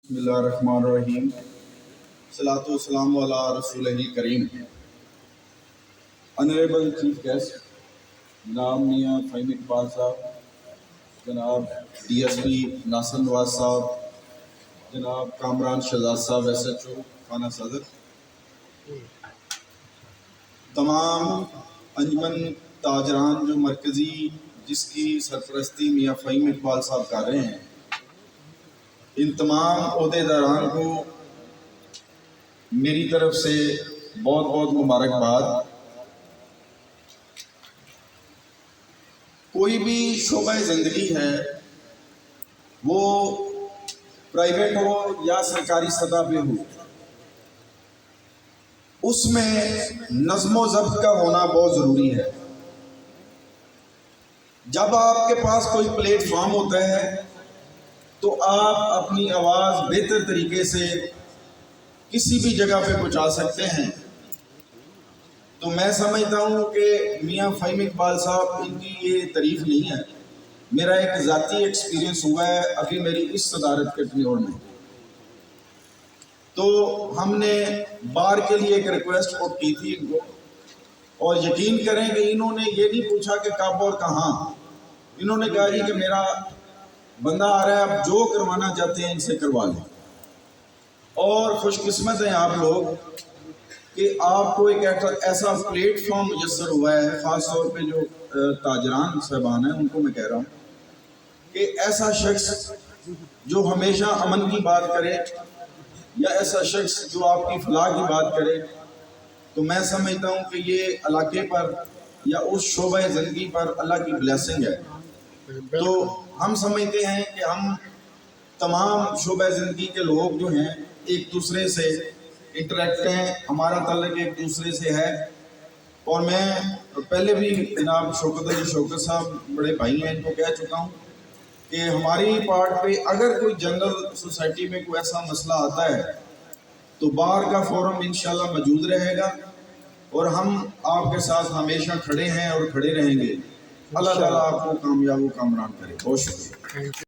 بسم اللہ الرحمن الرحیم صلاۃ والسلام علی رسول کریم. آنریبل چیف گیسٹ جناب میاں فہیم اقبال صاحب, جناب ڈی ایس پی ناصر نواز صاحب, جناب کامران شہزاد صاحب ایس ایچ او تھانہ صدر, تمام انجمن تاجران جو مرکزی جس کی سرپرستی میاں فہیم اقبال صاحب کر رہے ہیں, ان تمام عہدیداران کو میری طرف سے بہت بہت مبارکباد. کوئی بھی شعبہ زندگی ہے, وہ پرائیویٹ ہو یا سرکاری سطح پہ ہو, اس میں نظم و ضبط کا ہونا بہت ضروری ہے. جب آپ کے پاس کوئی پلیٹ فارم ہوتا ہے تو آپ اپنی آواز بہتر طریقے سے کسی بھی جگہ پہ پہنچا سکتے ہیں. تو میں سمجھتا ہوں کہ میاں فہیم اقبال صاحب ان کی یہ تعریف نہیں ہے, میرا ایک ذاتی ایکسپیرینس ہوا ہے ابھی میری اس صدارت کے ٹینیور میں. تو ہم نے بار کے لیے ایک ریکویسٹ کی تھی ان کو, اور یقین کریں کہ انہوں نے یہ نہیں پوچھا کہ کب اور کہاں, انہوں نے کہا کہ میرا بندہ آ رہا ہے, آپ جو کروانا چاہتے ہیں ان سے کروا لیں. اور خوش قسمت ہیں آپ لوگ کہ آپ کو ایک ایسا پلیٹ فارم میسر ہوا ہے, خاص طور پہ جو تاجران صاحبان ہیں ان کو میں کہہ رہا ہوں کہ ایسا شخص جو ہمیشہ امن کی بات کرے, یا ایسا شخص جو آپ کی فلاح کی بات کرے, تو میں سمجھتا ہوں کہ یہ علاقے پر یا اس شعبہ زندگی پر اللہ کی بلیسنگ ہے. تو ہم سمجھتے ہیں کہ ہم تمام شعبہ زندگی کے لوگ جو ہیں ایک دوسرے سے انٹریکٹ ہیں, ہمارا تعلق ایک دوسرے سے ہے. اور میں پہلے بھی جناب شوکت علی شوکت صاحب بڑے بھائی ہیں, ان کو کہہ چکا ہوں کہ ہماری پارٹ پہ اگر کوئی جنرل سوسائٹی میں کوئی ایسا مسئلہ آتا ہے تو بار کا فورم انشاءاللہ موجود رہے گا, اور ہم آپ کے ساتھ ہمیشہ کھڑے ہیں اور کھڑے رہیں گے. اللہ تعالیٰ آپ کو کامیاب و کامران کرے. بہت شکریہ.